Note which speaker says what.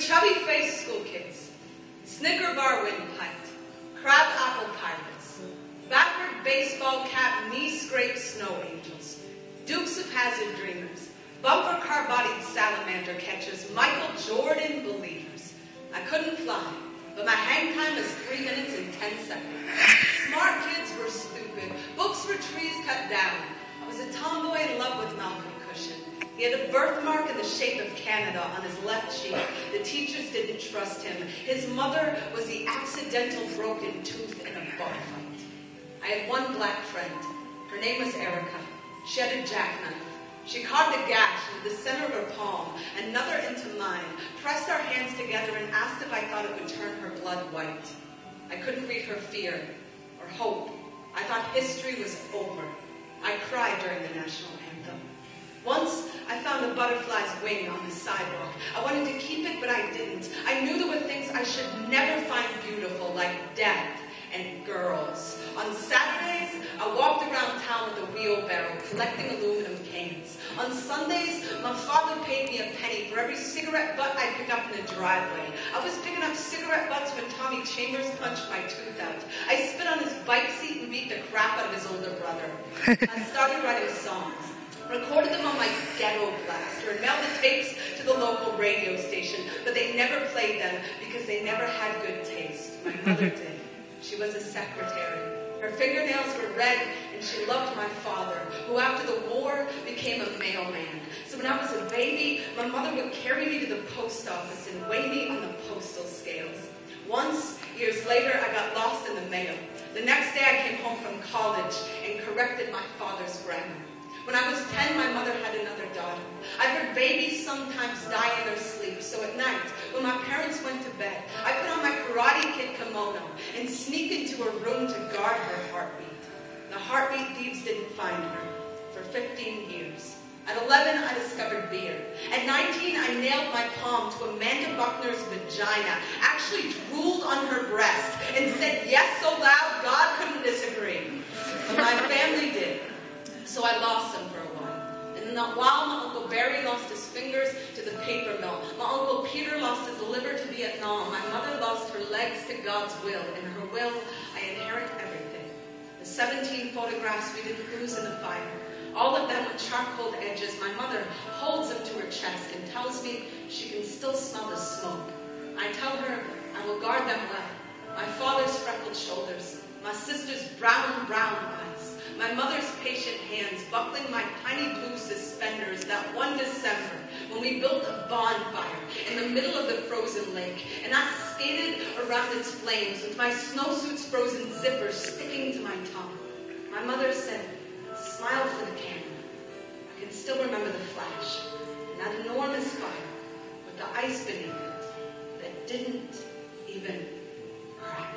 Speaker 1: chubby-faced school kids, Snicker bar windpipe, crab apple pirates, backward baseball cap knee-scraped snow angels, Dukes of Hazzard dreamers, bumper car-bodied salamander catchers, Michael Jordan believers. I couldn't fly, but my hang time was 3 minutes and 10 seconds. Smart kids were stupid. Books were trees cut down. I was a tomboy in love with Malcolm Cushion. He had a birthmark in the shape of Canada on his left cheek. The teachers didn't trust him. His mother was the accidental broken tooth in a bar fight. I had one black friend. Her name was Erica. She had a jackknife. She carved a gash into the center of her palm, another into mine, pressed our hands together and asked if I thought it would turn her blood white. I couldn't read her fear or hope. I thought history was over. I cried during the national anthem. Once, I found a butterfly's wing on the sidewalk. I wanted to keep it, but I didn't. I knew there were things I should never find beautiful, like death and girls. On Saturdays, I walked around town with a wheelbarrow, collecting aluminum cans. On Sundays, my father paid me a penny for every cigarette butt I picked up in the driveway. I was picking up cigarette butts when Tommy Chambers punched my tooth out. I spit on his bike seat and beat the crap out of his older brother. I started writing songs, recorded them on my ghetto blaster, and mailed the tapes to the local radio station, but they never played them because they never had good taste. My mother did. She was a secretary. Her fingernails were red, and she loved my father, who after the war became a mailman. So when I was a baby, my mother would carry me to the post office and weigh me on the postal scales. Once, years later, I got lost in the mail. The next day, I came home from college and corrected my father's grammar. When I was 10, my mother had another daughter. I heard babies sometimes die in their sleep, so at night, when my parents went to bed, I put on my Karate Kid kimono and sneak into her room to guard her heartbeat. The heartbeat thieves didn't find her for 15 years. At 11, I discovered beer. At 19, I nailed my palm to Amanda Buckner's vagina, actually drooled on her breast, and said yes so loud God couldn't disagree. But my family did. So I lost them for a while. And while my Uncle Barry lost his fingers to the paper mill, my Uncle Peter lost his liver to Vietnam, my mother lost her legs to God's will. In her will, I inherit everything. The 17 photographs we didn't lose in the fire, all of them with charcoal edges, my mother holds them to her chest and tells me she can still smell the smoke. I tell her I will guard them well. My father's freckled shoulders, my sister's brown eyes, my mother's patient hands buckling my tiny blue suspenders that one December when we built a bonfire in the middle of the frozen lake, and I skated around its flames with my snowsuit's frozen zippers sticking to my tongue. My mother said, "Smile for the camera." I can still remember the flash, and that enormous fire with the ice beneath it that didn't even crack.